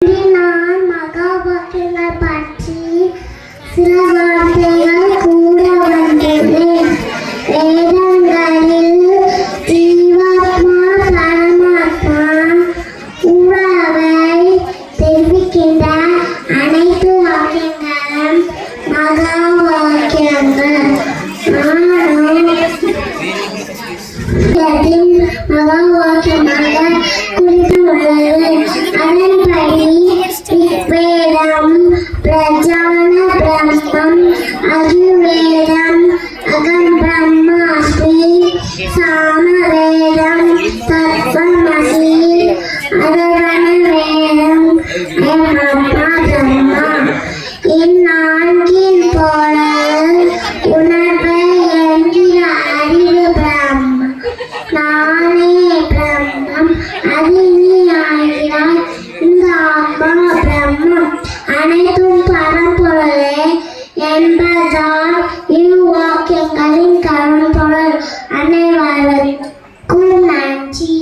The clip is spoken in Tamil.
நான் மகா வாக்கியங்கள் பற்றி சில வார்த்தைகள் கூற வந்துள்ளேன். வேதங்களில் ஜீவாத்மா பரமாத்மா உறவை தெரிவிக்கின்ற அனைத்து வாக்கியங்களும் மகா வாக்கியங்கள். மகா வாக்கியமாக குறித்துள்ளது. அதன்படி ரிக்வேதம் பிரஜான பிரம்மம், அஜுர்வேதம் அகம் பிரம்மாஸ்மி, சாமவேதம் தத்வமசி, அதர்வண வேதம் அயமாத்மா பிரம்மா. இந்நான்கின் பொருள் உணர்வை என்கிற அறிவு பிரம்ம. நானே பிரம்மம், அது நீ ஆகிறாய். இந்த ஆத்மா பிரம்மம் அனைத்தும் பரம்பொருளே என்பதால் இவ்வாக்கியங்களின் கரும்பொருள். அனைவருக்கும் நன்றி.